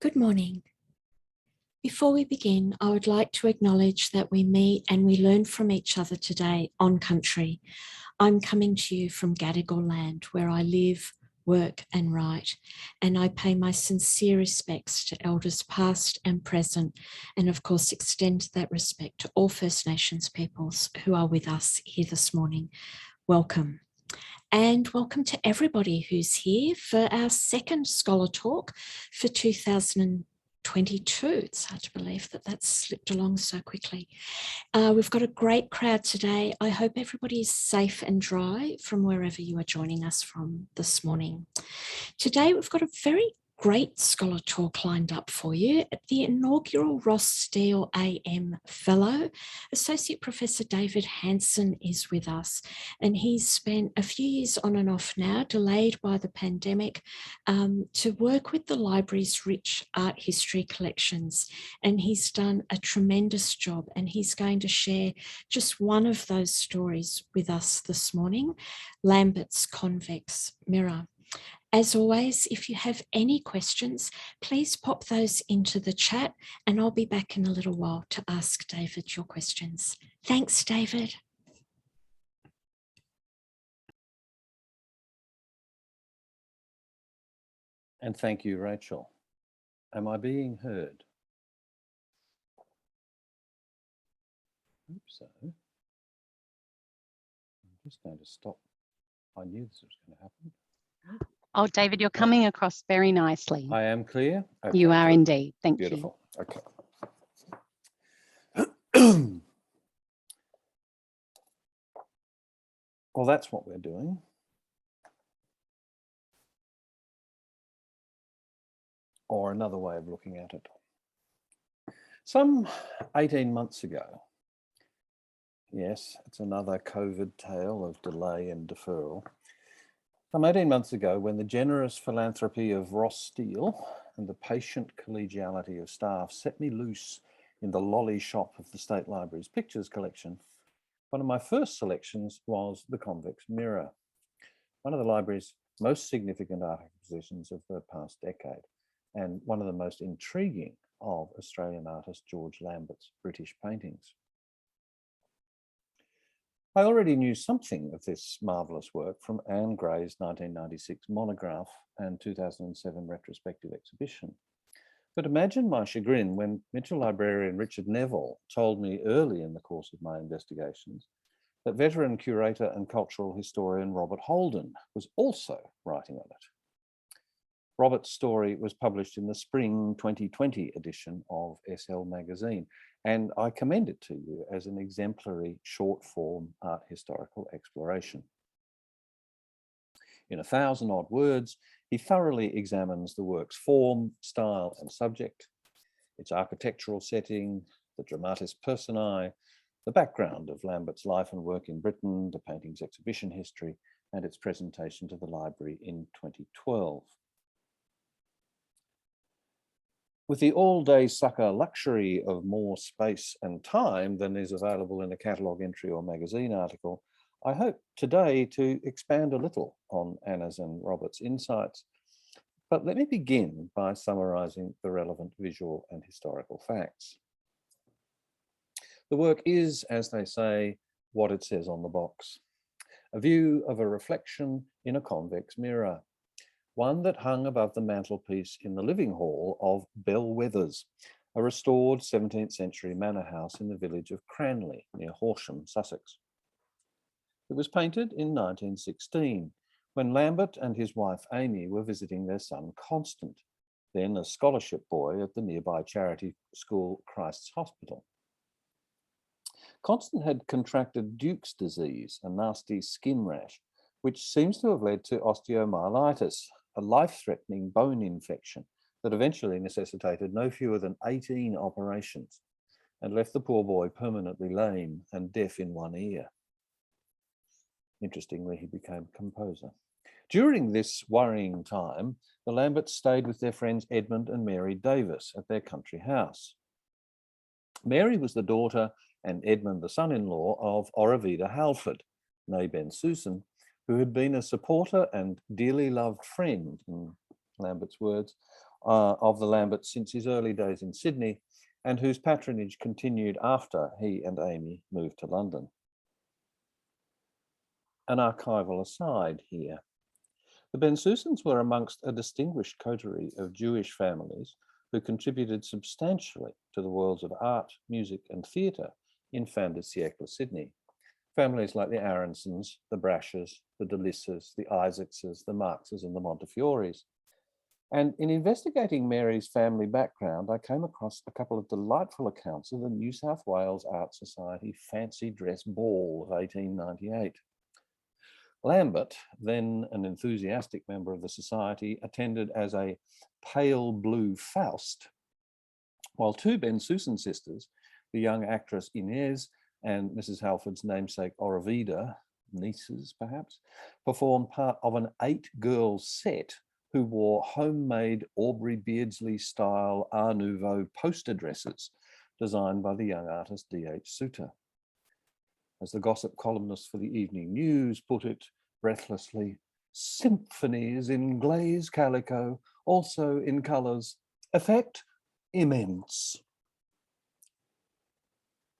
Good morning. Before we begin, I would like to acknowledge that we meet and we learn from each other today on country. I'm coming to you from Gadigal land, where I live, work and write, and I pay my sincere respects to elders past and present, and of course extend that respect to all First Nations peoples who are with us here this morning. Welcome. And welcome to everybody who's here for our second Scholar Talk for 2022. It's hard to believe that that's slipped along so quickly. We've got a great crowd today. I hope everybody is safe and dry from wherever you are joining us from this morning. Today, we've got a very great Scholar Talk lined up for you. The inaugural Ross Steele AM Fellow, Associate Professor David Hansen is with us, and he's spent a few years on and off now, delayed by the pandemic, to work with the library's rich art history collections, and he's done a tremendous job, and he's going to share just one of those stories with us this morning, Lambert's Convex Mirror. As always, if you have any questions, please pop those into the chat and I'll be back in a little while to ask David your questions. Thanks, David. And thank you, Rachel. Am I being heard? I hope so. I'm just going to stop. I knew this was going to happen. Oh, David, you're coming across very nicely. I am clear? Okay, you are good. indeed. Thank Beautiful. you. Okay. Well, that's what we're doing. Or another way of looking at it. Some 18 months ago, yes, it's another COVID tale of delay and deferral. Some 18 months ago, when the generous philanthropy of Ross Steele and the patient collegiality of staff set me loose in the lolly shop of the State Library's pictures collection, one of my first selections was the Convex Mirror, one of the library's most significant art acquisitions of the past decade, and one of the most intriguing of Australian artist George Lambert's British paintings. I already knew something of this marvellous work from Anne Gray's 1996 monograph and 2007 retrospective exhibition. But imagine my chagrin when Mitchell librarian Richard Neville told me early in the course of my investigations that veteran curator and cultural historian Robert Holden was also writing on it. Robert's story was published in the spring 2020 edition of SL magazine, and I commend it to you as an exemplary short-form art historical exploration. In 1,000-odd words, he thoroughly examines the work's form, style, and subject, its architectural setting, the dramatis personae, the background of Lambert's life and work in Britain, the painting's exhibition history, and its presentation to the library in 2012. With the all-day sucker luxury of more space and time than is available in a catalogue entry or magazine article, I hope today to expand a little on Anna's and Robert's insights. But let me begin by summarising the relevant visual and historical facts. The work is, as they say, what it says on the box. A view of a reflection in a convex mirror, one that hung above the mantelpiece in the living hall of Bellwethers, a restored 17th century manor house in the village of Cranley, near Horsham, Sussex. It was painted in 1916, when Lambert and his wife Amy were visiting their son Constant, then a scholarship boy at the nearby charity school Christ's Hospital. Constant had contracted Duke's disease, a nasty skin rash, which seems to have led to osteomyelitis, a life-threatening bone infection that eventually necessitated no fewer than 18 operations and left the poor boy permanently lame and deaf in one ear. Interestingly, he became a composer. During this worrying time, the Lamberts stayed with their friends Edmund and Mary Davis at their country house. Mary was the daughter and Edmund the son-in-law of Oravida Halford, née Bensusan, who had been a supporter and dearly loved friend, in Lambert's words, of the Lambert since his early days in Sydney, and whose patronage continued after he and Amy moved to London. An archival aside here. The Bensusans were amongst a distinguished coterie of Jewish families who contributed substantially to the worlds of art, music and theatre in fin de siècle Sydney. Families like the Aronsons, the Brashers, the Delisses, the Isaacses, the Marxes and the Montefiores. And in investigating Mary's family background, I came across a couple of delightful accounts of the New South Wales Art Society Fancy Dress Ball of 1898. Lambert, then an enthusiastic member of the society, attended as a pale blue Faust, while two Bensusan sisters, the young actress Inez and Mrs. Halford's namesake Orovida, nieces perhaps, performed part of an 8-girl set who wore homemade Aubrey Beardsley style Art Nouveau poster dresses designed by the young artist D.H. Suter. As the gossip columnist for the Evening News put it breathlessly, symphonies in glazed calico, also in colours, effect immense.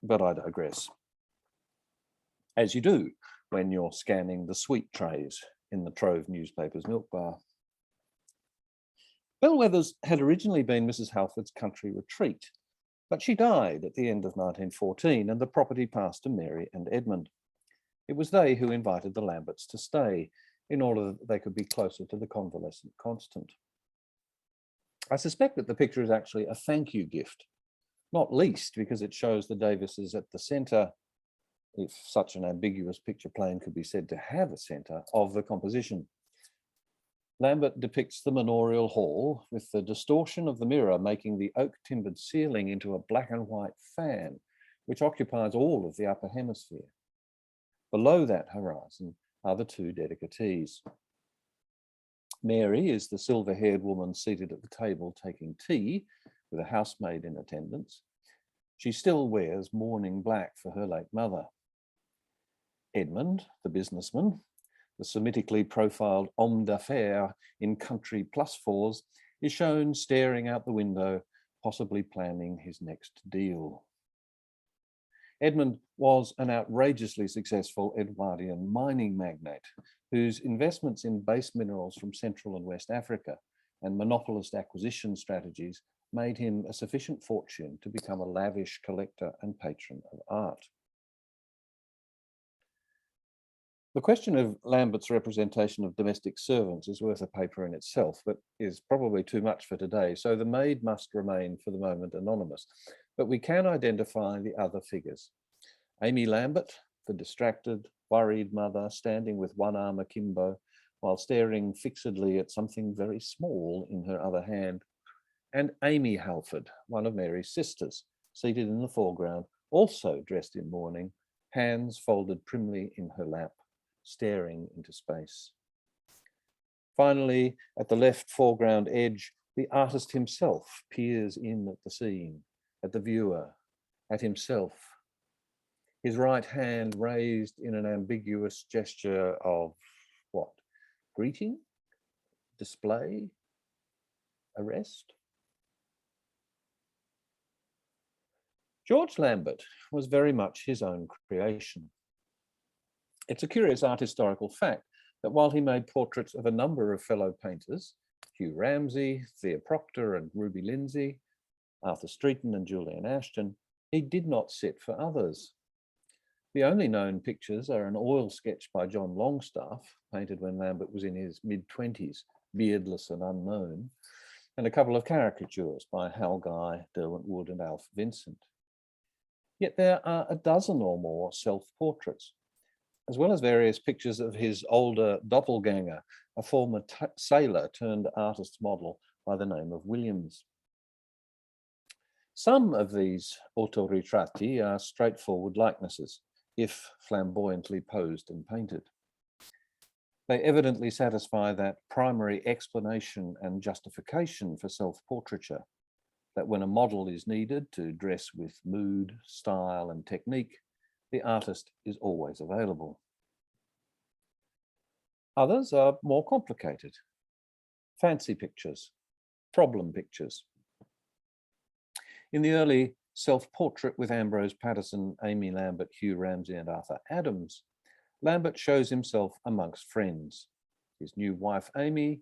But I digress. As you do when you're scanning the sweet trays in the Trove newspaper's milk bar. Bellwethers had originally been Mrs. Halford's country retreat, but she died at the end of 1914 and the property passed to Mary and Edmund. It was they who invited the Lamberts to stay in order that they could be closer to the convalescent Constant. I suspect that the picture is actually a thank you gift, not least because it shows the Davises at the centre, if such an ambiguous picture plane could be said to have a centre, of the composition. Lambert depicts the manorial hall with the distortion of the mirror making the oak-timbered ceiling into a black and white fan, which occupies all of the upper hemisphere. Below that horizon are the two dedicatees. Mary is the silver-haired woman seated at the table taking tea with a housemaid in attendance. She still wears mourning black for her late mother. Edmund, the businessman, the Semitically profiled homme d'affaires in country +4s, is shown staring out the window, possibly planning his next deal. Edmund was an outrageously successful Edwardian mining magnate whose investments in base minerals from Central and West Africa and monopolist acquisition strategies made him a sufficient fortune to become a lavish collector and patron of art. The question of Lambert's representation of domestic servants is worth a paper in itself, but is probably too much for today, so the maid must remain for the moment anonymous. But we can identify the other figures. Amy Lambert, the distracted, worried mother, standing with one arm akimbo while staring fixedly at something very small in her other hand, and Amy Halford, one of Mary's sisters, seated in the foreground, also dressed in mourning, hands folded primly in her lap, staring into space. Finally, at the left foreground edge, the artist himself peers in at the scene, at the viewer, at himself, his right hand raised in an ambiguous gesture of what? Greeting? Display? Arrest? George Lambert was very much his own creation. It's a curious art historical fact that while he made portraits of a number of fellow painters, Hugh Ramsay, Thea Proctor and Ruby Lindsay, Arthur Streeton and Julian Ashton, he did not sit for others. The only known pictures are an oil sketch by John Longstaff, painted when Lambert was in his mid-20s, beardless and unknown, and a couple of caricatures by Hal Guy, Derwent Wood and Alf Vincent. Yet there are a dozen or more self-portraits, as well as various pictures of his older doppelganger, a former sailor turned artist model by the name of Williams. Some of these autoritratti are straightforward likenesses, if flamboyantly posed and painted. They evidently satisfy that primary explanation and justification for self-portraiture, that when a model is needed to dress with mood, style and technique, the artist is always available. Others are more complicated. Fancy pictures, problem pictures. In the early self-portrait with Ambrose Paterson, Amy Lambert, Hugh Ramsay and Arthur Adams, Lambert shows himself amongst friends. His new wife, Amy,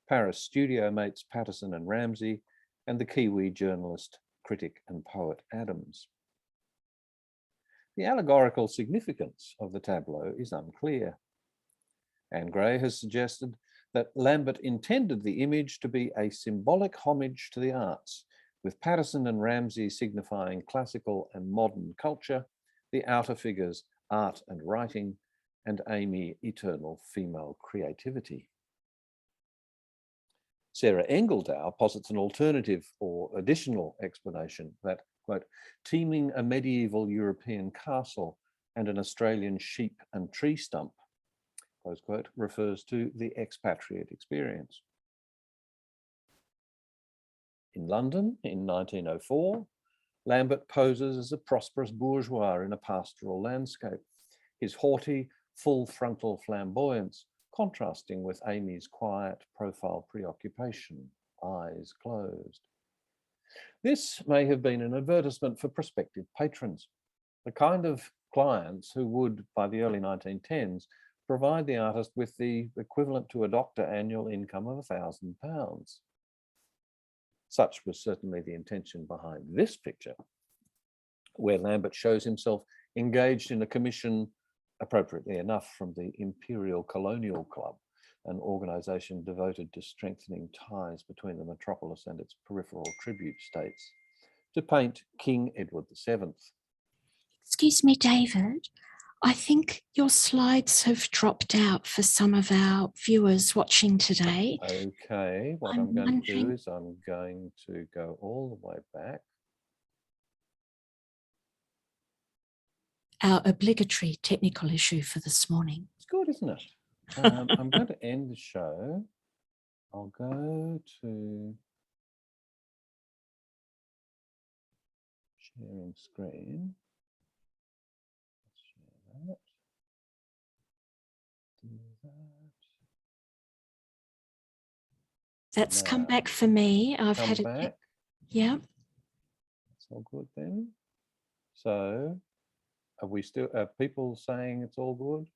Paris studio mates Paterson and Ramsay, and the Kiwi journalist, critic and poet Adams. The allegorical significance of the tableau is unclear. Anne Gray has suggested that Lambert intended the image to be a symbolic homage to the arts, with Paterson and Ramsay signifying classical and modern culture, the outer figures art and writing, and Amy eternal female creativity. Sarah Engledow posits an alternative or additional explanation that, quote, teaming a medieval European castle and an Australian sheep and tree stump, close quote, refers to the expatriate experience. In London in 1904, Lambert poses as a prosperous bourgeois in a pastoral landscape, his haughty, full frontal flamboyance contrasting with Amy's quiet profile preoccupation, eyes closed. This may have been an advertisement for prospective patrons, the kind of clients who would, by the early 1910s, provide the artist with the equivalent to a doctor annual income of £1,000. Such was certainly the intention behind this picture, where Lambert shows himself engaged in a commission, appropriately enough, from the Imperial Colonial Club, an organisation devoted to strengthening ties between the metropolis and its peripheral tribute states, to paint King Edward VII. Excuse me, David. I think your slides have dropped out for some of our viewers watching today. Okay, what I'm going to do is I'm going to go all the way back. Our obligatory technical issue for this morning. It's good, isn't it? I'm going to end the show. I'll go to sharing screen. Let's share that. Do that. That's come back for me. I've had it back. Yeah. That's all good then. So are we still, are people saying it's all good?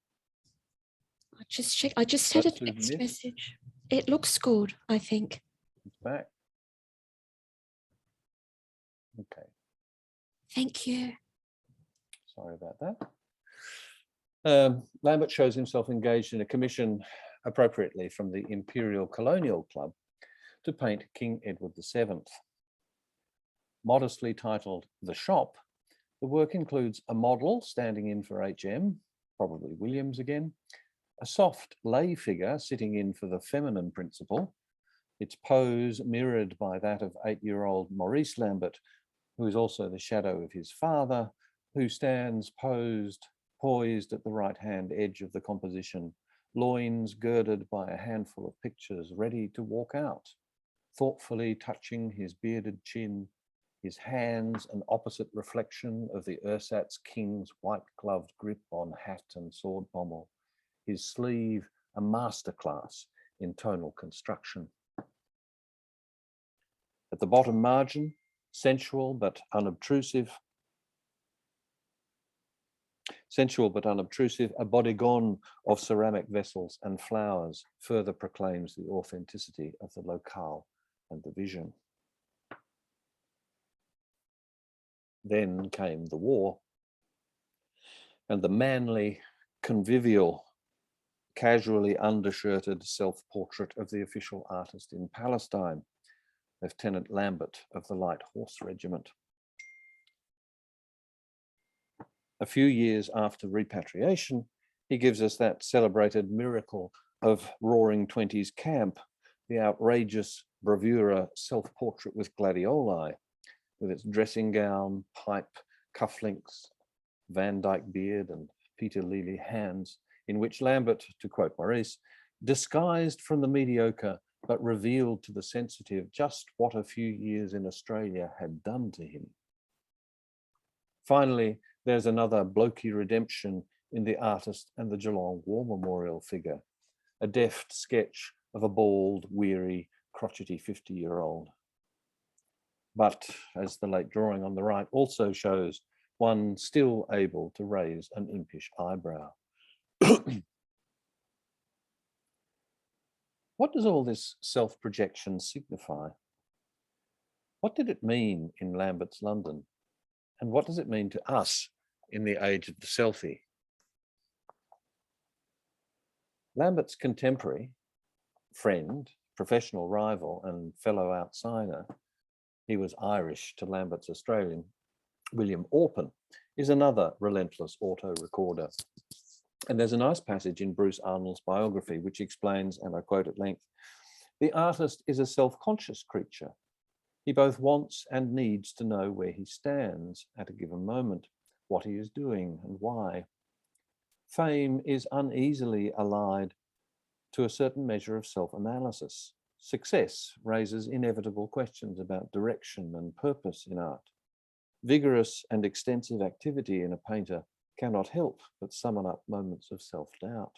I just checked. I just had a text message. It looks good, I think. It's back. Okay. Thank you. Sorry about that. Lambert shows himself engaged in a commission, appropriately from the Imperial Colonial Club, to paint King Edward VII. Modestly titled The Shop, the work includes a model standing in for HM, probably Williams again, a soft lay figure sitting in for the feminine principle, its pose mirrored by that of 8-year-old Maurice Lambert, who is also the shadow of his father, who stands poised at the right-hand edge of the composition, loins girded by a handful of pictures ready to walk out, thoughtfully touching his bearded chin, his hands an opposite reflection of the ersatz king's white-gloved grip on hat and sword pommel, his sleeve a masterclass in tonal construction. At the bottom margin, sensual but unobtrusive, a bodygon of ceramic vessels and flowers further proclaims the authenticity of the locale and the vision. Then came the war, and the manly, convivial, casually undershirted self-portrait of the official artist in Palestine, Lieutenant Lambert of the Light Horse Regiment. A few years after repatriation, he gives us that celebrated miracle of Roaring Twenties camp, the outrageous bravura self-portrait with gladioli, with its dressing gown, pipe, cufflinks, Van Dyke beard and Peter Lely hands, in which Lambert, to quote Maurice, disguised from the mediocre but revealed to the sensitive just what a few years in Australia had done to him. Finally, there's another blokey redemption in the artist and the Geelong War Memorial figure, a deft sketch of a bald, weary, crotchety 50-year-old. But, as the late drawing on the right also shows, one still able to raise an impish eyebrow. What does all this self-projection signify? What did it mean in Lambert's London? And what does it mean to us in the age of the selfie? Lambert's contemporary, friend, professional rival and fellow outsider, he was Irish to Lambert's Australian, William Orpen, is another relentless auto-recorder. And there's a nice passage in Bruce Arnold's biography which explains, and I quote at length, "The artist is a self-conscious creature. He both wants and needs to know where he stands at a given moment, what he is doing and why. Fame is uneasily allied to a certain measure of self-analysis. Success raises inevitable questions about direction and purpose in art. Vigorous and extensive activity in a painter cannot help but summon up moments of self-doubt.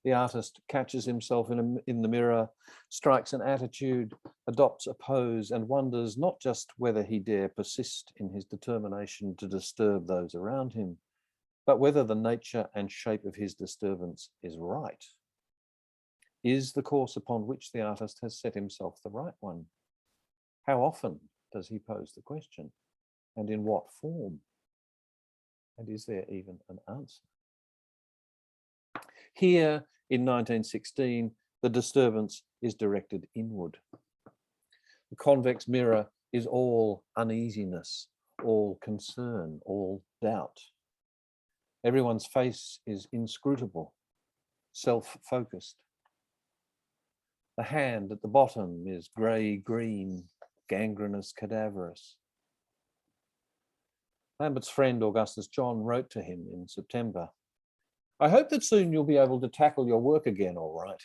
The artist catches himself in the mirror, strikes an attitude, adopts a pose, and wonders not just whether he dare persist in his determination to disturb those around him, but whether the nature and shape of his disturbance is right. Is the course upon which the artist has set himself the right one? How often does he pose the question? And in what form? And is there even an answer? Here in 1916, the disturbance is directed inward. The convex mirror is all uneasiness, all concern, all doubt. Everyone's face is inscrutable, self-focused. The hand at the bottom is grey-green, gangrenous, cadaverous. Lambert's friend Augustus John wrote to him in September, "I hope that soon you'll be able to tackle your work again all right.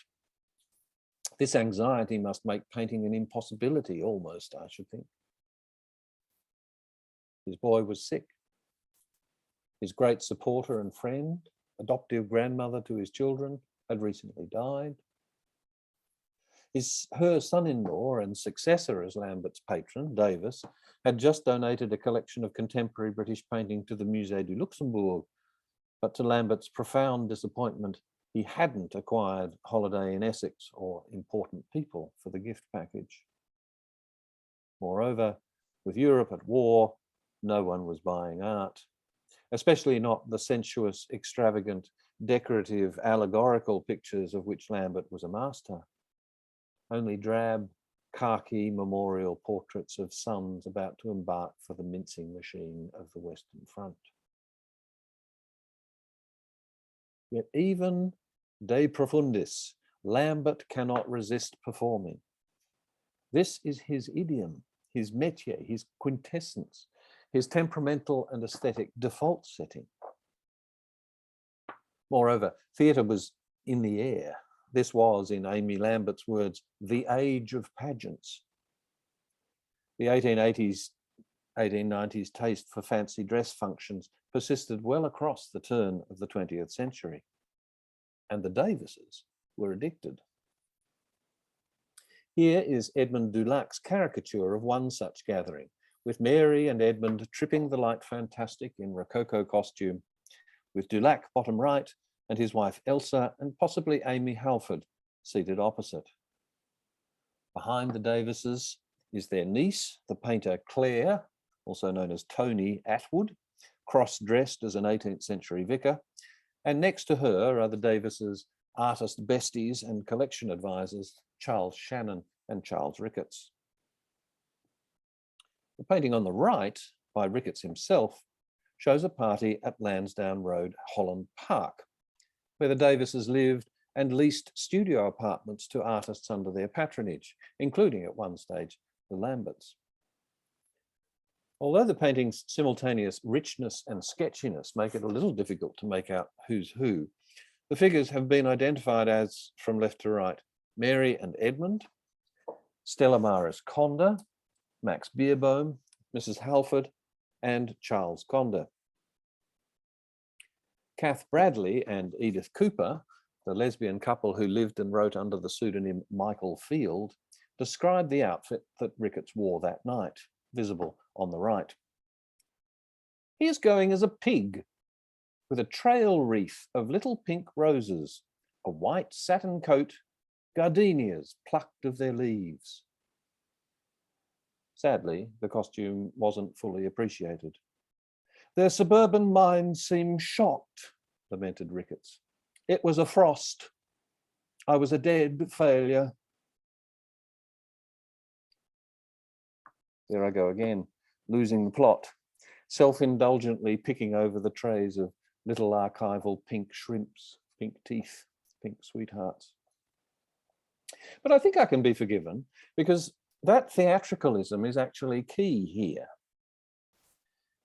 This anxiety must make painting an impossibility almost, I should think." His boy was sick. His great supporter and friend, adoptive grandmother to his children, had recently died. Her son-in-law and successor as Lambert's patron, Davis, had just donated a collection of contemporary British painting to the Musée du Luxembourg, but to Lambert's profound disappointment, he hadn't acquired Holiday in Essex or Important People for the gift package. Moreover, with Europe at war, no one was buying art, especially not the sensuous, extravagant, decorative, allegorical pictures of which Lambert was a master. Only drab, khaki memorial portraits of sons about to embark for the mincing machine of the Western Front. Yet even de profundis, Lambert cannot resist performing. This is his idiom, his métier, his quintessence, his temperamental and aesthetic default setting. Moreover, theatre was in the air. This was, in Amy Lambert's words, the age of pageants. The 1880s, 1890s taste for fancy dress functions persisted well across the turn of the 20th century, and the Davises were addicted. Here is Edmund Dulac's caricature of one such gathering, with Mary and Edmund tripping the light fantastic in Rococo costume, with Dulac bottom right, and his wife Elsa and possibly Amy Halford seated opposite. Behind the Davises is their niece, the painter Claire, also known as Tony Atwood, cross-dressed as an 18th century vicar, and next to her are the Davises' artist besties and collection advisors, Charles Shannon and Charles Ricketts. The painting on the right, by Ricketts himself, shows a party at Lansdowne Road, Holland Park, where the Davises lived and leased studio apartments to artists under their patronage, including at one stage the Lamberts. Although the painting's simultaneous richness and sketchiness make it a little difficult to make out who's who, the figures have been identified as, from left to right, Mary and Edmund, Stella Maris Conder, Max Beerbohm, Mrs. Halford, and Charles Conder. Kath Bradley and Edith Cooper the lesbian couple who lived and wrote under the pseudonym Michael Field, described the outfit that Ricketts wore that night, visible on the right. "He is going as a pig, with a trail wreath of little pink roses, a white satin coat, gardenias plucked of their leaves." Sadly, the costume wasn't fully appreciated. "Their suburban minds seem shocked," lamented Ricketts. "It was a frost. I was a dead failure." There I go again, losing the plot, self-indulgently picking over the trays of little archival pink shrimps, pink teeth, pink sweethearts. But I think I can be forgiven, because that theatricalism is actually key here.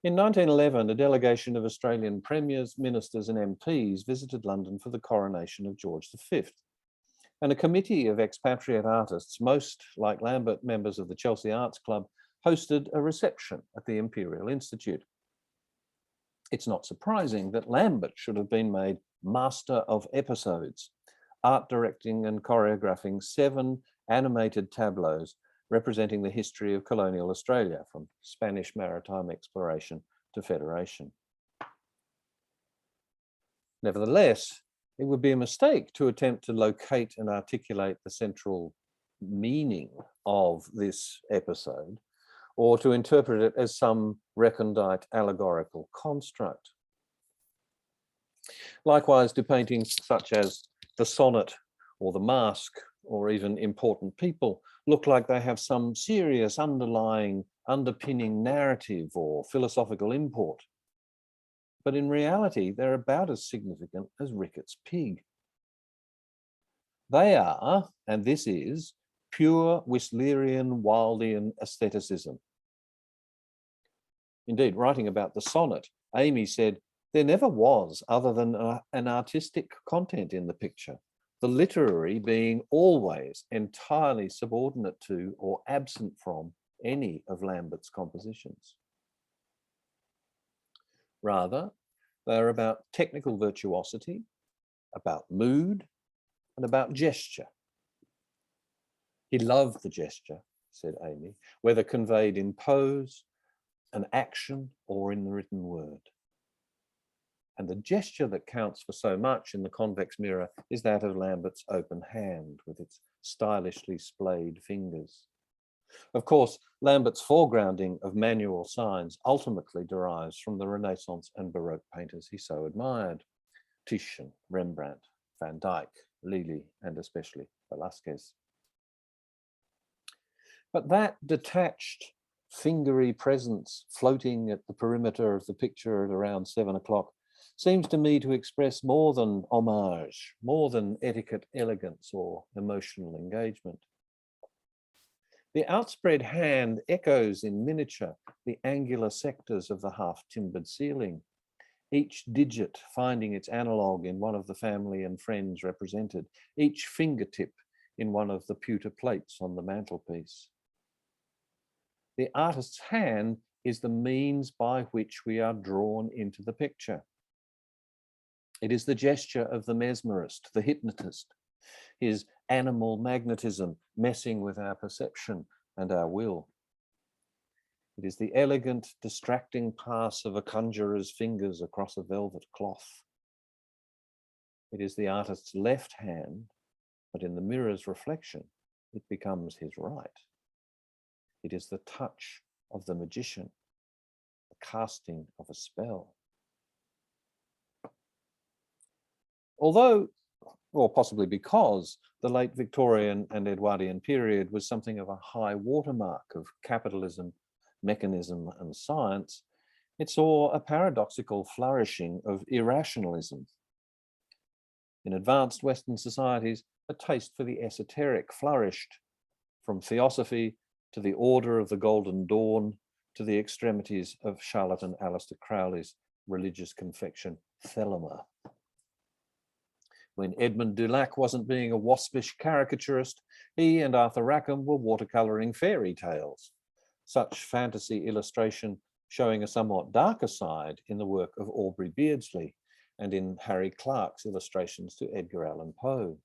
In 1911, a delegation of Australian premiers, ministers and MPs visited London for the coronation of George V. And a committee of expatriate artists, most, like Lambert, members of the Chelsea Arts Club, hosted a reception at the Imperial Institute. It's not surprising that Lambert should have been made master of episodes, art directing and choreographing 7 animated tableaux representing the history of colonial Australia, from Spanish maritime exploration to federation. Nevertheless, it would be a mistake to attempt to locate and articulate the central meaning of this episode, or to interpret it as some recondite allegorical construct. Likewise, do paintings such as the sonnet or the mask, or even Important People, look like they have some serious underpinning narrative or philosophical import? But in reality, they're about as significant as Ricketts' pig. They are, and this is, pure Whistlerian, Wildian aestheticism. Indeed, writing about the sonnet, Amy said, "There never was other than an artistic content in the picture, the literary being always entirely subordinate to or absent from any of Lambert's compositions. Rather, they're about technical virtuosity, about mood, and about gesture." "He loved the gesture," said Amy, "whether conveyed in pose, an action, or in the written word. And the gesture that counts for so much in the convex mirror is that of Lambert's open hand with its stylishly splayed fingers. Of course, Lambert's foregrounding of manual signs ultimately derives from the Renaissance and Baroque painters he so admired: Titian, Rembrandt, Van Dyck, Lely, and especially Velasquez. But that detached, fingery presence floating at the perimeter of the picture at around 7 o'clock seems to me to express more than homage, more than etiquette, elegance, or emotional engagement. The outspread hand echoes in miniature the angular sectors of the half-timbered ceiling, each digit finding its analogue in one of the family and friends represented, each fingertip in one of the pewter plates on the mantelpiece. The artist's hand is the means by which we are drawn into the picture. It is the gesture of the mesmerist, the hypnotist, his animal magnetism messing with our perception and our will. It is the elegant, distracting pass of a conjurer's fingers across a velvet cloth. It is the artist's left hand, but in the mirror's reflection, it becomes his right. It is the touch of the magician, the casting of a spell. Although, or possibly because, the late Victorian and Edwardian period was something of a high watermark of capitalism, mechanism, and science, it saw a paradoxical flourishing of irrationalism. In advanced Western societies, a taste for the esoteric flourished, from theosophy to the Order of the Golden Dawn to the extremities of charlatan Aleister Crowley's religious confection, Thelema. When Edmund Dulac wasn't being a waspish caricaturist, he and Arthur Rackham were watercolouring fairy tales. Such fantasy illustration showing a somewhat darker side in the work of Aubrey Beardsley, and in Harry Clarke's illustrations to Edgar Allan Poe.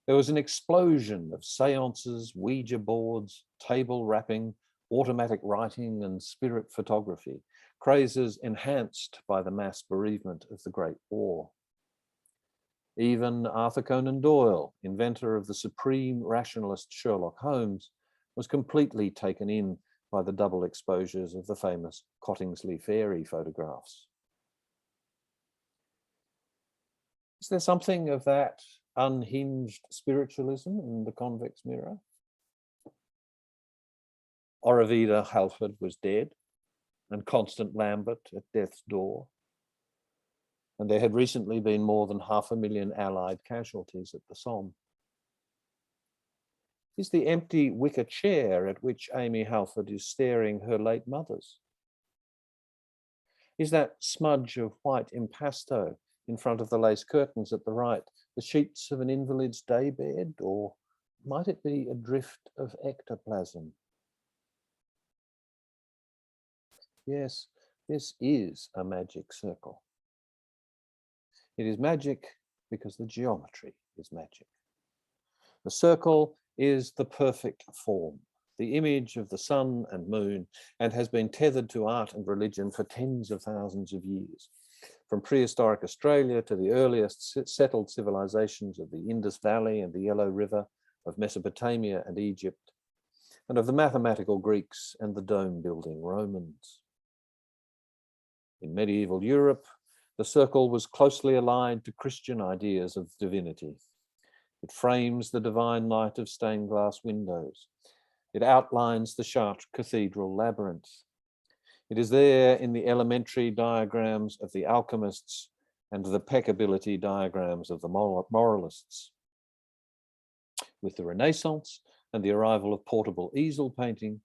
There was an explosion of seances, Ouija boards, table rapping, automatic writing, and spirit photography, crazes enhanced by the mass bereavement of the Great War. Even Arthur Conan Doyle, inventor of the supreme rationalist Sherlock Holmes, was completely taken in by the double exposures of the famous Cottingsley Fairy photographs. Is there something of that unhinged spiritualism in the convex mirror? Oravida Halford was dead, and Constant Lambert at death's door. And there had recently been more than 500,000 Allied casualties at the Somme. Is the empty wicker chair at which Amy Halford is staring her late mother's? Is that smudge of white impasto in front of the lace curtains at the right the sheets of an invalid's daybed, or might it be a drift of ectoplasm? Yes, this is a magic circle. It is magic because the geometry is magic. The circle is the perfect form, the image of the sun and moon, and has been tethered to art and religion for tens of thousands of years. From prehistoric Australia to the earliest settled civilizations of the Indus Valley and the Yellow River, of Mesopotamia and Egypt, and of the mathematical Greeks and the dome-building Romans. In medieval Europe, the circle was closely allied to Christian ideas of divinity. It frames the divine light of stained glass windows. It outlines the Chartres Cathedral labyrinth. It is there in the elementary diagrams of the alchemists and the peccability diagrams of the moralists. With the Renaissance and the arrival of portable easel painting,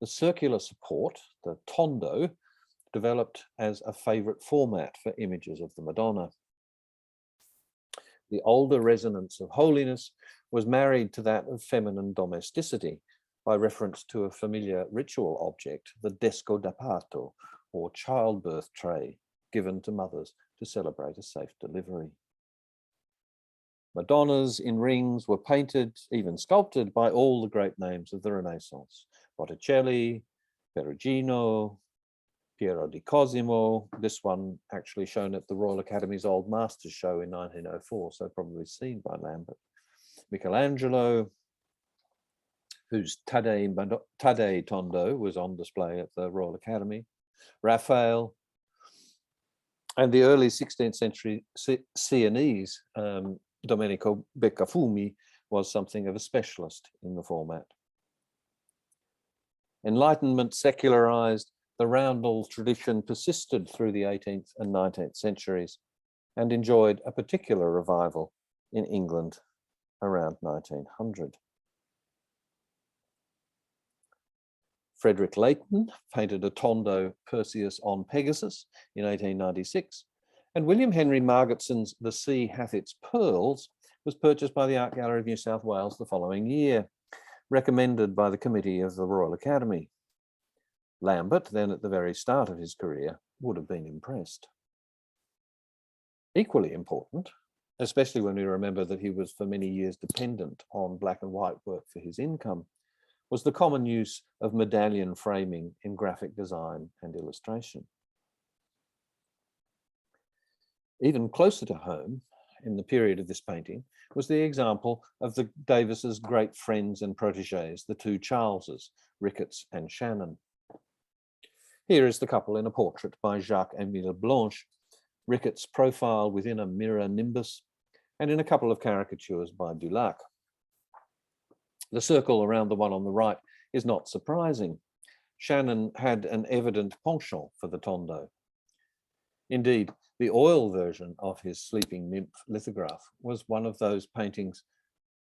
the circular support, the tondo, developed as a favorite format for images of the Madonna. The older resonance of holiness was married to that of feminine domesticity by reference to a familiar ritual object, the desco da parto, or childbirth tray, given to mothers to celebrate a safe delivery. Madonnas in rings were painted, even sculpted, by all the great names of the Renaissance: Botticelli, Perugino, Piero di Cosimo, this one actually shown at the Royal Academy's Old Masters show in 1904, so probably seen by Lambert. Michelangelo, whose Taddei Tondo was on display at the Royal Academy. Raphael, and the early 16th century Sienese, Domenico Beccafumi, was something of a specialist in the format. Enlightenment secularized, the roundel tradition persisted through the 18th and 19th centuries and enjoyed a particular revival in England around 1900. Frederick Leighton painted a tondo Perseus on Pegasus in 1896, and William Henry Margetson's The Sea Hath Its Pearls was purchased by the Art Gallery of New South Wales the following year, recommended by the committee of the Royal Academy. Lambert, then at the very start of his career, would have been impressed. Equally important, especially when we remember that he was for many years dependent on black and white work for his income, was the common use of medallion framing in graphic design and illustration. Even closer to home, in the period of this painting, was the example of the Davis's great friends and proteges, the two Charleses, Ricketts and Shannon. Here is the couple in a portrait by Jacques-Émile Blanche, Ricketts' profile within a mirror nimbus, and in a couple of caricatures by Dulac. The circle around the one on the right is not surprising. Shannon had an evident penchant for the tondo. Indeed, the oil version of his Sleeping Nymph lithograph was one of those paintings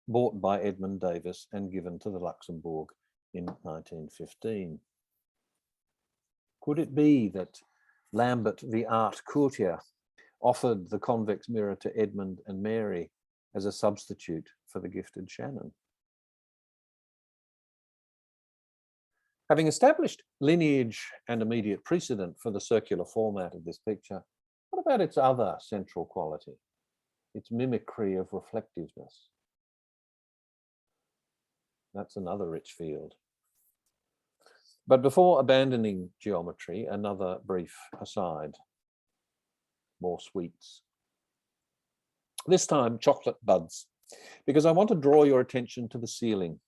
bought by Edmund Davis and given to the Luxembourg in 1915. Could it be that Lambert, the art courtier, offered the convex mirror to Edmund and Mary as a substitute for the gifted Shannon? Having established lineage and immediate precedent for the circular format of this picture, What about its other central quality, its mimicry of reflectiveness? That's another rich field. But before abandoning geometry, another brief aside. More sweets. This time, chocolate buds, because I want to draw your attention to the ceiling.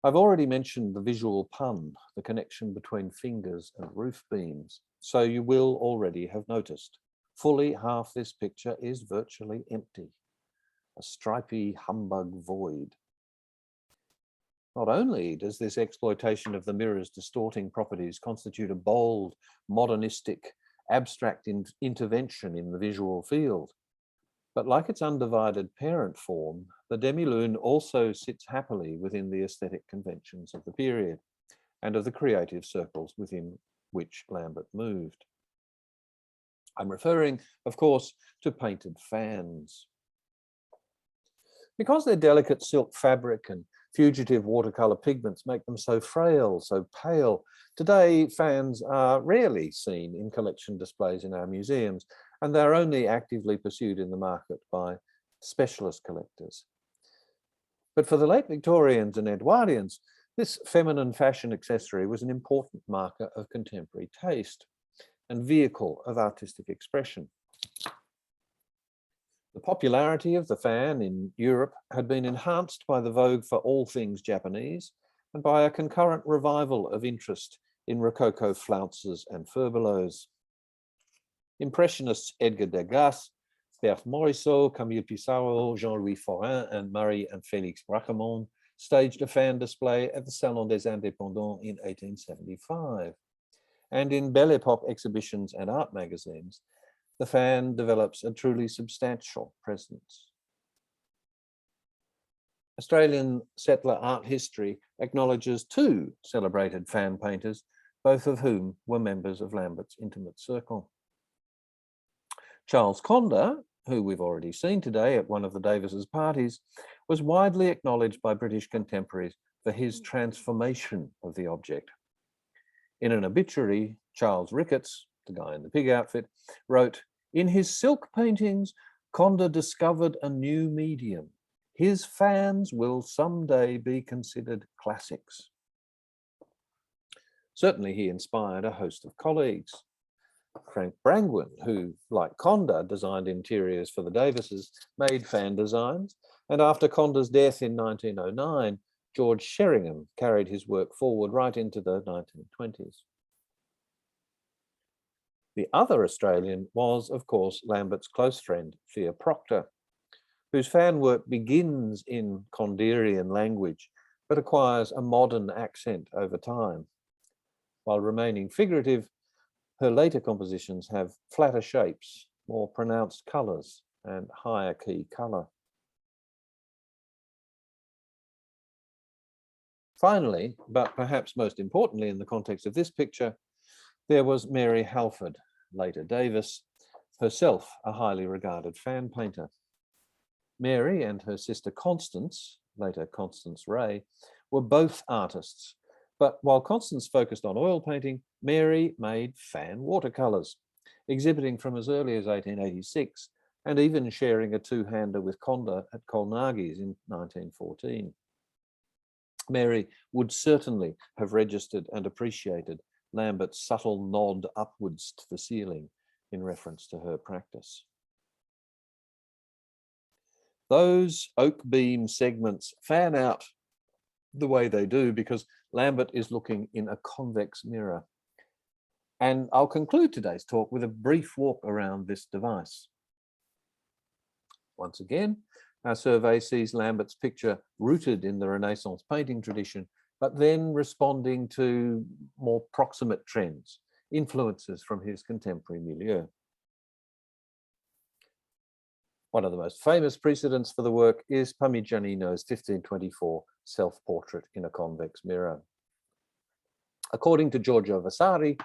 I've already mentioned the visual pun, the connection between fingers and roof beams, so you will already have noticed. Fully half this picture is virtually empty, a stripy humbug void. Not only does this exploitation of the mirror's distorting properties constitute a bold, modernistic, abstract intervention in the visual field, but like its undivided parent form, the demi-lune also sits happily within the aesthetic conventions of the period and of the creative circles within which Lambert moved. I'm referring, of course, to painted fans. Because their delicate silk fabric and fugitive watercolor pigments make them so frail, so pale, today fans are rarely seen in collection displays in our museums, and they're only actively pursued in the market by specialist collectors. But for the late Victorians and Edwardians, this feminine fashion accessory was an important marker of contemporary taste and vehicle of artistic expression. The popularity of the fan in Europe had been enhanced by the vogue for all things Japanese and by a concurrent revival of interest in Rococo flounces and furbelows. Impressionists Edgar Degas, Berthe Morisot, Camille Pissarro, Jean-Louis Forain, and Marie and Félix Bracquemond staged a fan display at the Salon des Indépendants in 1875. And in Belle Epoque exhibitions and art magazines, the fan develops a truly substantial presence. Australian settler art history acknowledges two celebrated fan painters, both of whom were members of Lambert's intimate circle. Charles Conder, who we've already seen today at one of the Davis's parties, was widely acknowledged by British contemporaries for his transformation of the object. In an obituary, Charles Ricketts, the guy in the pig outfit, wrote, "In his silk paintings, Conder discovered a new medium. His fans will someday be considered classics." Certainly he inspired a host of colleagues. Frank Brangwyn, who, like Conder, designed interiors for the Davises, made fan designs, and after Conder's death in 1909, George Sheringham carried his work forward right into the 1920s. The other Australian was, of course, Lambert's close friend, Thea Proctor, whose fan work begins in Conderian language, but acquires a modern accent over time. While remaining figurative, her later compositions have flatter shapes, more pronounced colours, and higher key colour. Finally, but perhaps most importantly in the context of this picture, there was Mary Halford, later Davis, herself a highly regarded fan painter. Mary and her sister Constance, later Constance Ray, were both artists, but while Constance focused on oil painting, Mary made fan watercolours, exhibiting from as early as 1886 and even sharing a two-hander with Conder at Colnagi's in 1914. Mary would certainly have registered and appreciated Lambert's subtle nod upwards to the ceiling in reference to her practice. Those oak beam segments fan out the way they do because Lambert is looking in a convex mirror. And I'll conclude today's talk with a brief walk around this device. Once again, our survey sees Lambert's picture rooted in the Renaissance painting tradition, but then responding to more proximate trends, influences from his contemporary milieu. One of the most famous precedents for the work is Parmigianino's 1524 self-portrait in a convex mirror. According to Giorgio Vasari,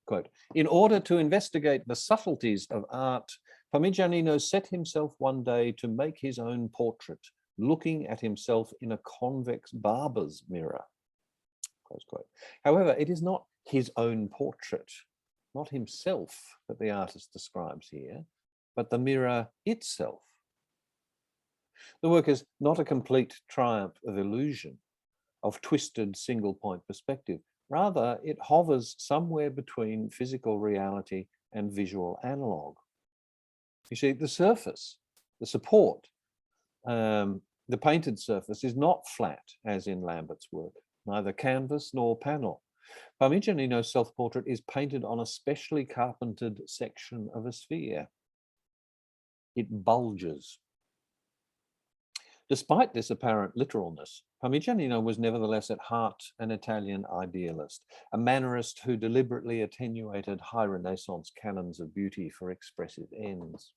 quote, "In order to investigate the subtleties of art, Parmigianino set himself one day to make his own portrait, looking at himself in a convex barber's mirror." Close quote. However, it is not his own portrait. not himself that the artist describes here, but the mirror itself. The work is not a complete triumph of illusion, of twisted single-point perspective. Rather, it hovers somewhere between physical reality and visual analog. You see, the surface, the support, the painted surface is not flat, as in Lambert's work, neither canvas nor panel. Parmigianino's self-portrait is painted on a specially carpentered section of a sphere. It bulges. Despite this apparent literalness, Parmigianino was nevertheless at heart an Italian idealist, a mannerist who deliberately attenuated high Renaissance canons of beauty for expressive ends.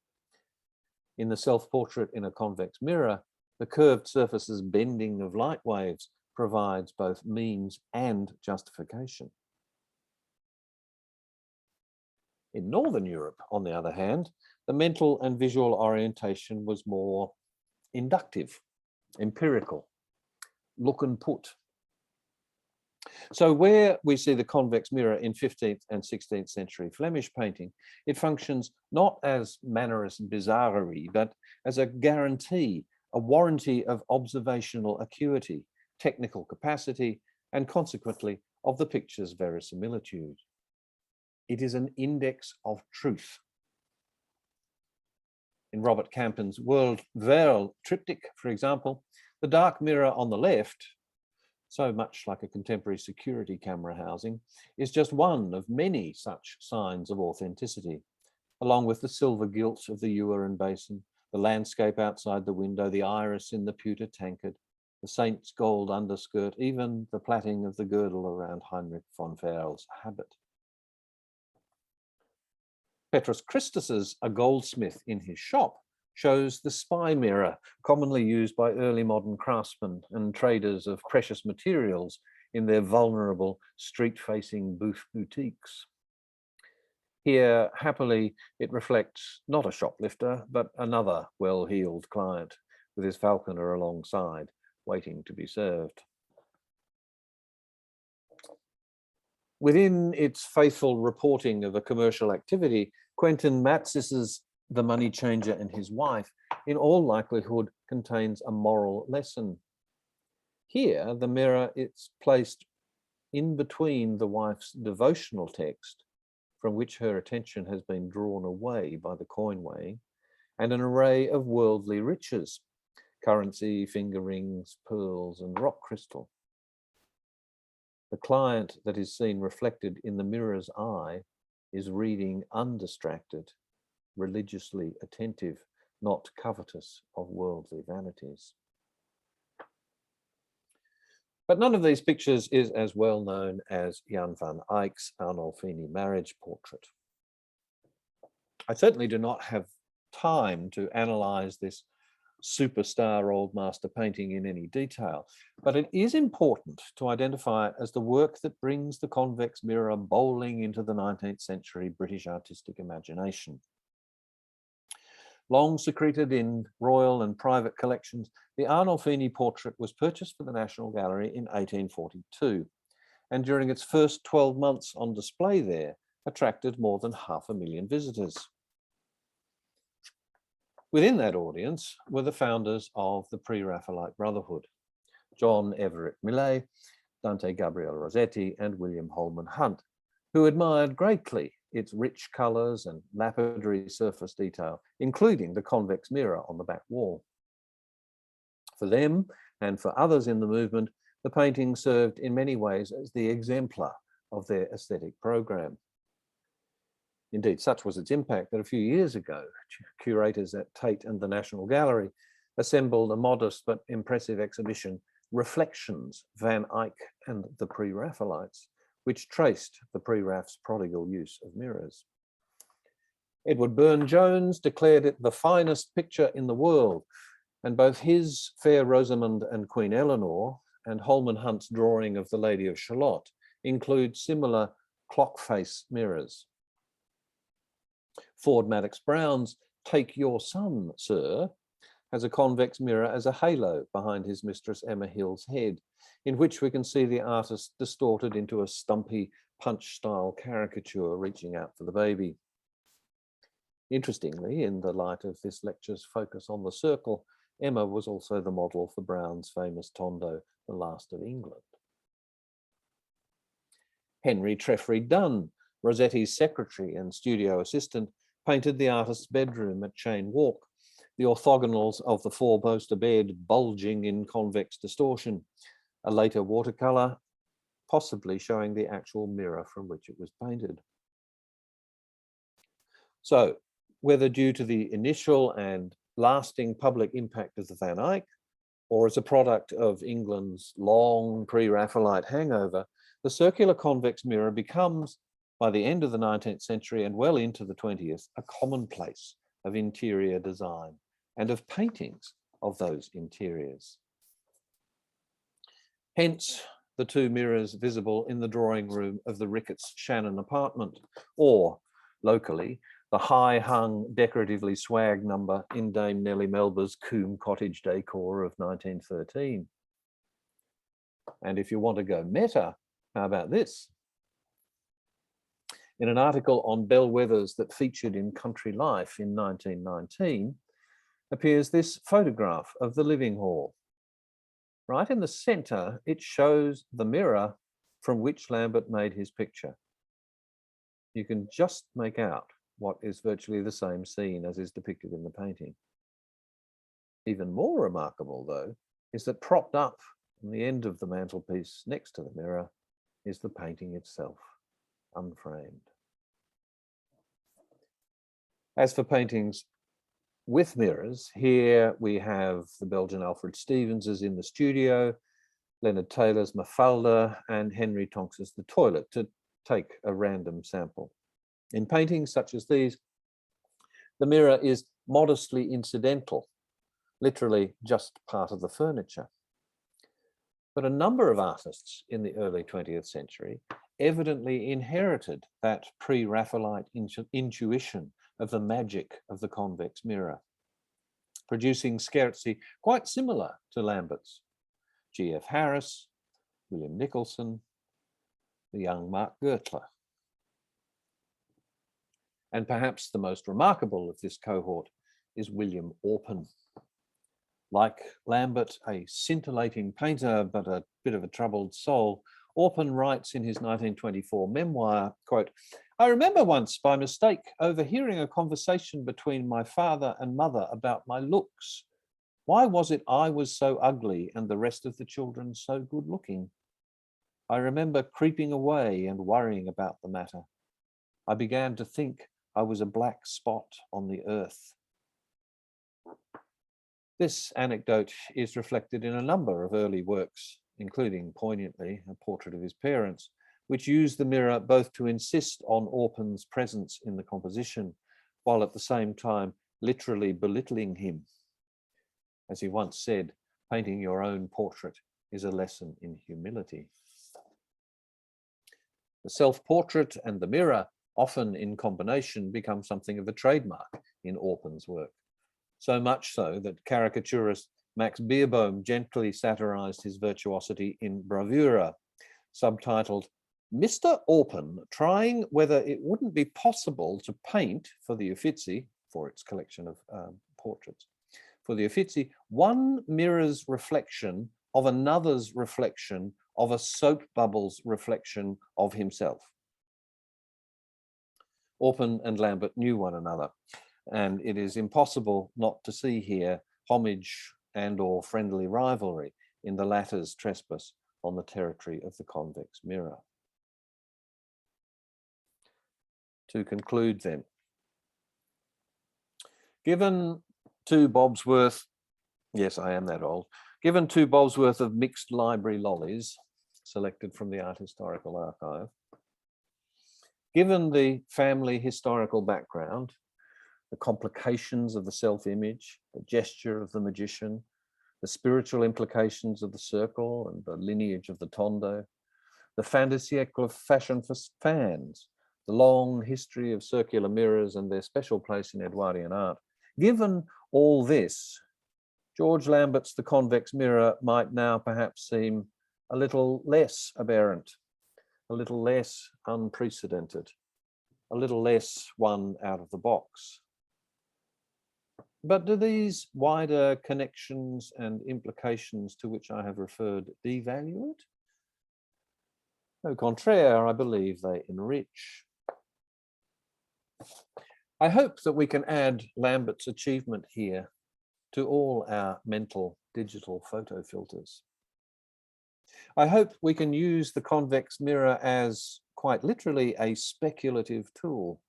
In the self-portrait in a convex mirror, the curved surface's bending of light waves provides both means and justification. In Northern Europe, on the other hand, the mental and visual orientation was more inductive, empirical, look and put. So where we see the convex mirror in 15th and 16th century Flemish painting, it functions not as mannerist bizarrerie, but as a guarantee, a warranty of observational acuity, technical capacity, and consequently of the picture's verisimilitude. It is an index of truth. In Robert Campion's World Veil triptych, for example, the dark mirror on the left, so much like a contemporary security camera housing, is just one of many such signs of authenticity, along with the silver gilt of the ewer and basin, the landscape outside the window, the iris in the pewter tankard, the saint's gold underskirt, even the plaiting of the girdle around Heinrich von Ferl's habit. Petrus Christus's A Goldsmith in His Shop shows the spy mirror, commonly used by early modern craftsmen and traders of precious materials in their vulnerable street-facing boutiques. Here, happily, it reflects not a shoplifter, but another well-heeled client with his falconer alongside, waiting to be served. Within its faithful reporting of a commercial activity, Quentin Matsis's The Money Changer and His Wife, in all likelihood, contains a moral lesson. Here, the mirror is placed in between the wife's devotional text, from which her attention has been drawn away by the coin weighing, and an array of worldly riches, currency, finger rings, pearls, and rock crystal. The client that is seen reflected in the mirror's eye is reading undistracted, religiously attentive, not covetous of worldly vanities. But none of these pictures is as well known as Jan van Eyck's Arnolfini marriage portrait. I certainly do not have time to analyze this superstar old master painting in any detail, but it is important to identify it as the work that brings the convex mirror bowling into the 19th century British artistic imagination. Long secreted in royal and private collections, the Arnolfini portrait was purchased for the National Gallery in 1842, and during its first 12 months on display there, attracted more than 500,000 visitors. Within that audience were the founders of the Pre-Raphaelite Brotherhood, John Everett Millais, Dante Gabriel Rossetti, and William Holman Hunt, who admired greatly its rich colours and lapidary surface detail, including the convex mirror on the back wall. For them, and for others in the movement, the painting served in many ways as the exemplar of their aesthetic program. Indeed, such was its impact that a few years ago, curators at Tate and the National Gallery assembled a modest but impressive exhibition, Reflections, Van Eyck and the Pre-Raphaelites, which traced the Pre-Raph's prodigal use of mirrors. Edward Burne-Jones declared it the finest picture in the world, and both his Fair Rosamond and Queen Eleanor and Holman Hunt's drawing of the Lady of Shalott include similar clock face mirrors. Ford Madox Brown's Take Your Son, Sir, has a convex mirror as a halo behind his mistress Emma Hill's head, in which we can see the artist distorted into a stumpy, punch-style caricature reaching out for the baby. Interestingly, in the light of this lecture's focus on the circle, Emma was also the model for Brown's famous Tondo, The Last of England. Henry Treffry Dunn, Rossetti's secretary and studio assistant, painted the artist's bedroom at Cheyne Walk, the orthogonals of the four-poster bed bulging in convex distortion, a later watercolour, possibly showing the actual mirror from which it was painted. So, whether due to the initial and lasting public impact of the Van Eyck, or as a product of England's long pre-Raphaelite hangover, the circular convex mirror becomes, by the end of the 19th century and well into the 20th, a commonplace of interior design and of paintings of those interiors. Hence, the two mirrors visible in the drawing room of the Ricketts Shannon apartment, or, locally, the high-hung, decoratively swag number in Dame Nellie Melba's Coombe cottage decor of 1913. And if you want to go meta, how about this? In an article on bellwethers that featured in Country Life in 1919, appears this photograph of the living hall. Right in the centre, it shows the mirror from which Lambert made his picture. You can just make out what is virtually the same scene as is depicted in the painting. Even more remarkable, though, is that propped up on the end of the mantelpiece next to the mirror is the painting itself, unframed. As for paintings with mirrors, here we have the Belgian Alfred Stevens's In the Studio, Leonard Taylor's Mafalda, and Henry Tonks's The Toilet, to take a random sample. In paintings such as these, the mirror is modestly incidental, literally just part of the furniture. But a number of artists in the early 20th century evidently inherited that pre-Raphaelite intuition of the magic of the convex mirror, producing scherzi quite similar to Lambert's. G.F. Harris, William Nicholson, the young Mark Gertler. And perhaps the most remarkable of this cohort is William Orpen. Like Lambert, a scintillating painter, but a bit of a troubled soul, Orpen writes in his 1924 memoir, quote, "I remember once by mistake overhearing a conversation between my father and mother about my looks. Why was it I was so ugly and the rest of the children so good looking? I remember creeping away and worrying about the matter. I began to think I was a black spot on the earth." This anecdote is reflected in a number of early works, including, poignantly, a portrait of his parents, which use the mirror both to insist on Orpen's presence in the composition, while at the same time literally belittling him. As he once said, painting your own portrait is a lesson in humility. The self-portrait and the mirror, often in combination, become something of a trademark in Orpen's work. So much so that caricaturist Max Beerbohm gently satirized his virtuosity in Bravura, subtitled, "Mr. Orpen trying whether it wouldn't be possible to paint for the Uffizi," for its collection of portraits, for the Uffizi, one mirror's reflection of another's reflection of a soap bubble's reflection of himself. Orpen and Lambert knew one another, and it is impossible not to see here homage and or friendly rivalry in the latter's trespass on the territory of the convex mirror. To conclude then, given 2 bobs worth, yes, I am that old, given 2 bobs worth of mixed library lollies selected from the Art Historical Archive, given the family historical background, the complications of the self-image, the gesture of the magician, the spiritual implications of the circle and the lineage of the tondo, the fin de siècle of fashion for fans, the long history of circular mirrors and their special place in Edwardian art. Given all this, George Lambert's The Convex Mirror might now perhaps seem a little less aberrant, a little less unprecedented, a little less one out of the box. But do these wider connections and implications to which I have referred devalue it? Au contraire, I believe they enrich. I hope that we can add Lambert's achievement here to all our mental digital photo filters. I hope we can use the convex mirror as, quite literally, a speculative tool,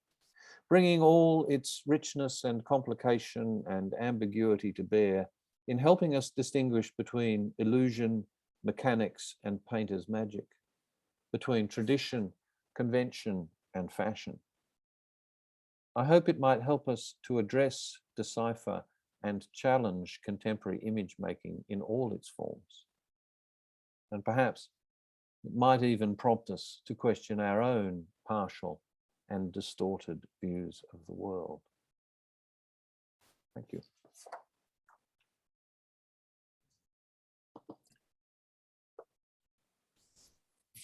bringing all its richness and complication and ambiguity to bear in helping us distinguish between illusion, mechanics, and painter's magic, between tradition, convention, and fashion. I hope it might help us to address, decipher, and challenge contemporary image making in all its forms. And perhaps it might even prompt us to question our own partial and distorted views of the world. Thank you.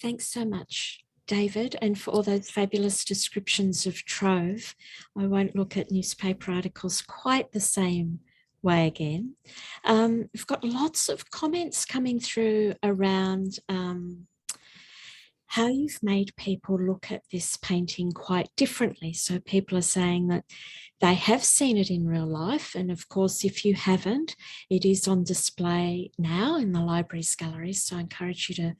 Thanks so much, David, and for all those fabulous descriptions of Trove. I won't look at newspaper articles quite the same way again. We've got lots of comments coming through around how you've made people look at this painting quite differently. So people are saying that they have seen it in real life. And of course, if you haven't, it is on display now in the library's galleries. So I encourage you to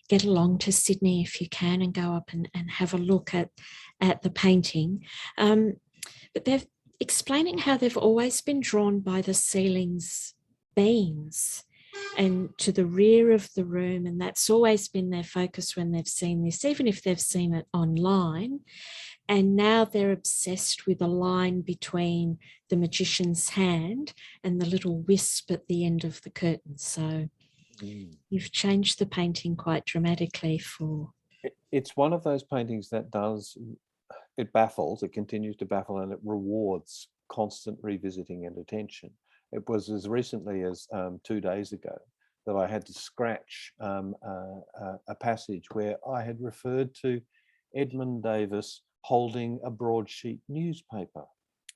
get along to Sydney if you can and go up and have a look at the painting. But they're explaining how they've always been drawn by the ceiling's beams and to the rear of the room, and that's always been their focus when they've seen this, even if they've seen it online. And now they're obsessed with a line between the magician's hand and the little wisp at the end of the curtain. So you've changed the painting quite dramatically for... It's one of those paintings that it baffles, it continues to baffle, and it rewards constant revisiting and attention. It was as recently as 2 days ago that I had to scratch a passage where I had referred to Edmund Davis holding a broadsheet newspaper,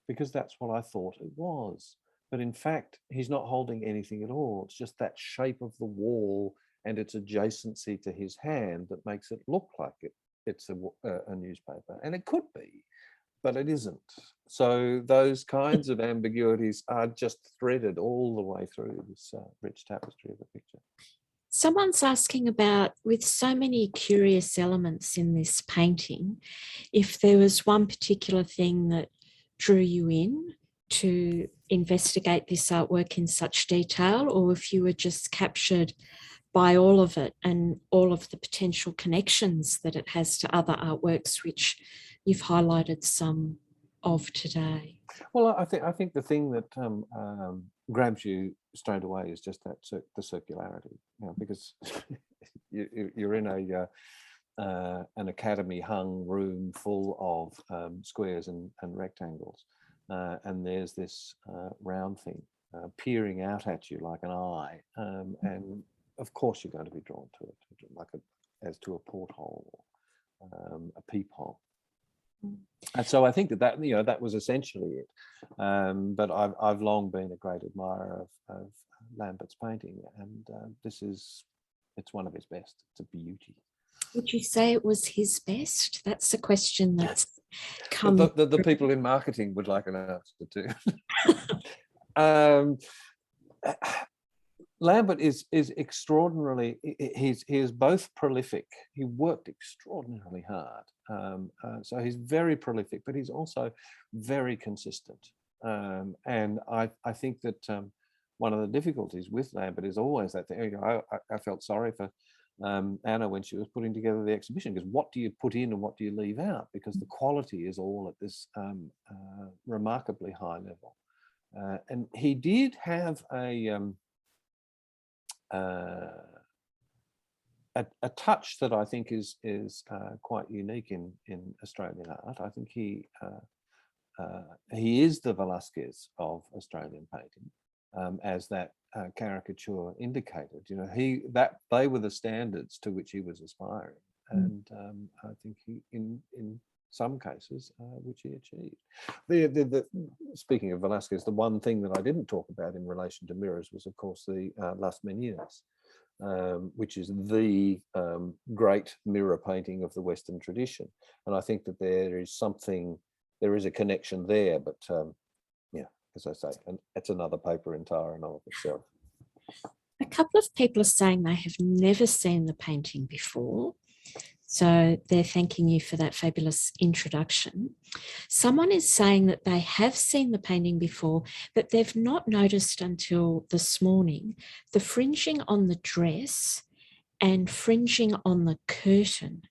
because that's what I thought it was. But in fact, he's not holding anything at all. It's just that shape of the wall and its adjacency to his hand that makes it look like it's a newspaper. And it could be, but it isn't. So those kinds of ambiguities are just threaded all the way through this rich tapestry of the picture. Someone's asking about, with so many curious elements in this painting, if there was one particular thing that drew you in to investigate this artwork in such detail, or if you were just captured by all of it and all of the potential connections that it has to other artworks, which you've highlighted some of today. Well, I think the thing that grabs you straight away is just that the circularity, because you're in an academy-hung room full of squares and rectangles, and there's this round thing peering out at you like an eye, and of course you're going to be drawn to it, like as to a porthole, a peephole. And so I think that was essentially it. But I've long been a great admirer of Lambert's painting, and it's one of his best. It's a beauty. Would you say it was his best? That's a question that's come. The people in marketing would like an answer too. Lambert is extraordinarily, he is both prolific. He worked extraordinarily hard. So he's very prolific, but he's also very consistent. And I think that one of the difficulties with Lambert is always that thing. I felt sorry for Anna when she was putting together the exhibition, because what do you put in and what do you leave out? Because the quality is all at this remarkably high level. And he did have a touch that I think is quite unique in Australian art. I think he is the Velasquez of Australian painting, as that caricature indicated. They were the standards to which he was aspiring, and I think he, in some cases, which he achieved. Speaking of Velasquez, the one thing that I didn't talk about in relation to mirrors was, of course, the Las Menieres, which is the great mirror painting of the Western tradition. And I think that there is a connection there, but yeah, as I say, and it's another paper entire and of itself. A couple of people are saying they have never seen the painting before. So they're thanking you for that fabulous introduction. Someone is saying that they have seen the painting before, but they've not noticed until this morning the fringing on the dress and fringing on the curtain.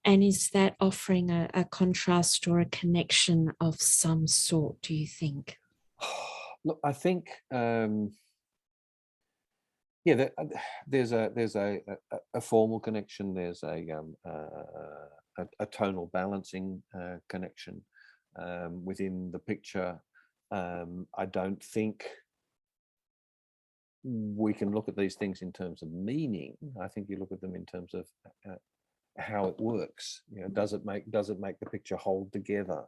And is that offering a contrast or a connection of some sort, do you think? Look, I think yeah, there's a formal connection. There's a tonal balancing connection within the picture. I don't think we can look at these things in terms of meaning. I think you look at them in terms of how it works. You know, does it make the picture hold together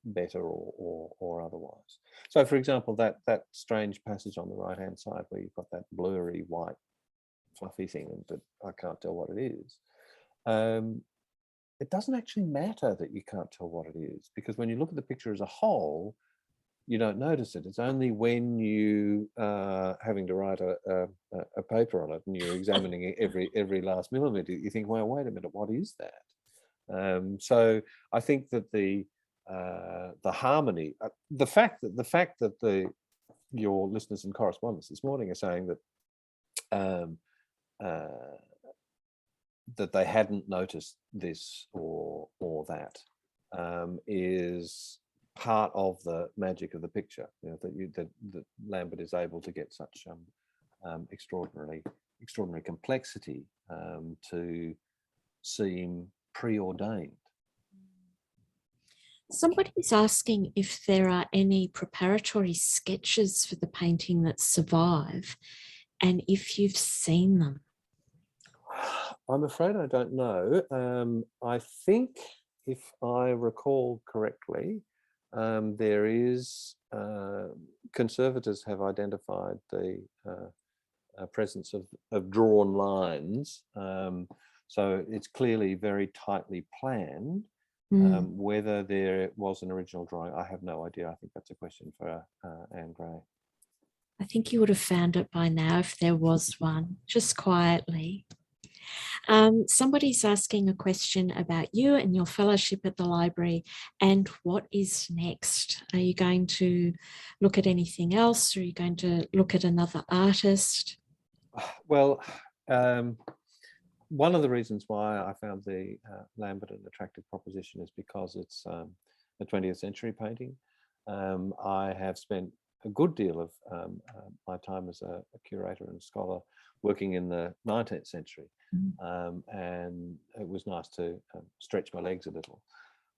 better or otherwise? So, for example, that strange passage on the right hand side where you've got that blurry white fluffy thing that I can't tell what it is. It doesn't actually matter that you can't tell what it is, because when you look at the picture as a whole, you don't notice it. It's only when you are having to write a paper on it and you're examining it every last millimeter, you think, well, wait a minute, what is that? So I think that the harmony, the fact that your listeners and correspondents this morning are saying that that they hadn't noticed this or that is part of the magic of the picture. You know, that Lambert is able to get such extraordinary complexity to seem preordained. Somebody's asking if there are any preparatory sketches for the painting that survive, and if you've seen them. I'm afraid I don't know. I think, if I recall correctly, there is, conservators have identified the presence of drawn lines. So it's clearly very tightly planned. Whether there was an original drawing, I have no idea. I think that's a question for Anne Gray. I think you would have found it by now if there was one, just quietly. Somebody's asking a question about you and your fellowship at the library and what is next. Are you going to look at anything else, or are you going to look at another artist? Well, one of the reasons why I found the Lambert an attractive proposition is because it's a 20th century painting. I have spent a good deal of my time as a curator and scholar working in the 19th century. And it was nice to stretch my legs a little.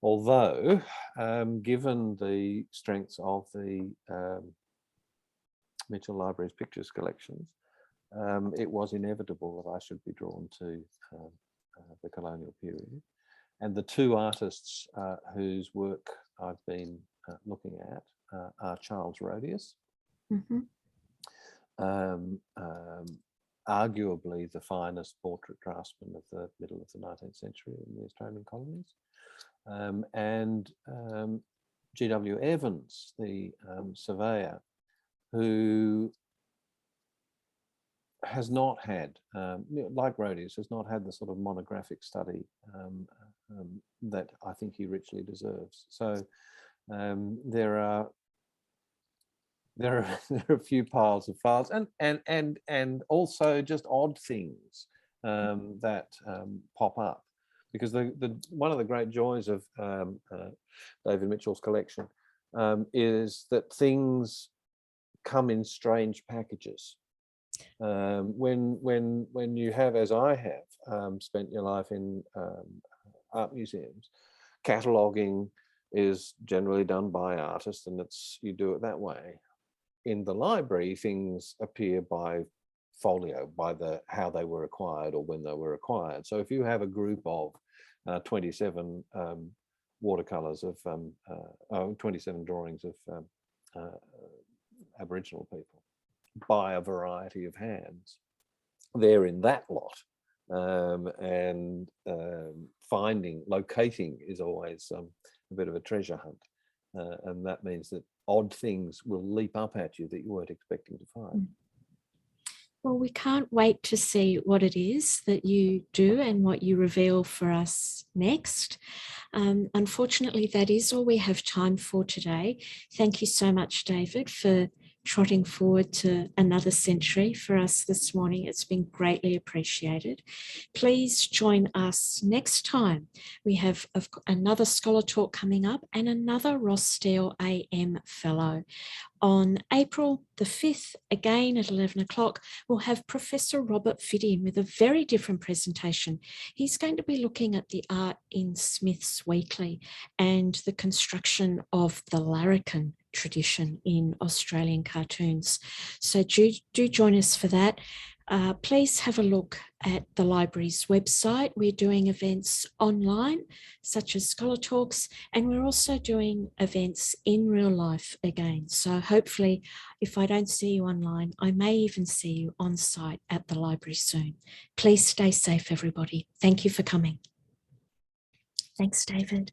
Although, given the strengths of the Mitchell Library's pictures collections, it was inevitable that I should be drawn to the colonial period. And the two artists whose work I've been looking at are Charles Rhodius, arguably the finest portrait draftsman of the middle of the 19th century in the Australian colonies, and G.W. Evans, the surveyor, who has not had, like Rhodius, has not had the sort of monographic study that I think he richly deserves. So there are a few piles of files and also just odd things that pop up, because one of the great joys of David Mitchell's collection is that things come in strange packages. When you have, as I have, spent your life in art museums, cataloguing is generally done by artists, and you do it that way. In the library, things appear by folio by how they were acquired or when they were acquired. So if you have a group of 27 watercolors of 27 drawings of Aboriginal people by a variety of hands, they're in that lot. Locating is always a bit of a treasure hunt. And that means that odd things will leap up at you that you weren't expecting to find. Well, we can't wait to see what it is that you do and what you reveal for us next. Unfortunately, that is all we have time for today. Thank you so much, David, for trotting forward to another century for us this morning. It's been greatly appreciated. Please join us next time. We have another Scholar Talk coming up and another Rossdale AM Fellow. On April the 5th, again at 11 o'clock, we'll have Professor Robert Fiddy with a very different presentation. He's going to be looking at the art in Smith's Weekly and the construction of the larrikin tradition in Australian cartoons. So do join us for that. Please have a look at the library's website. We're doing events online, such as Scholar Talks, and we're also doing events in real life again. So hopefully, if I don't see you online, I may even see you on site at the library soon. Please stay safe, everybody. Thank you for coming. Thanks, David.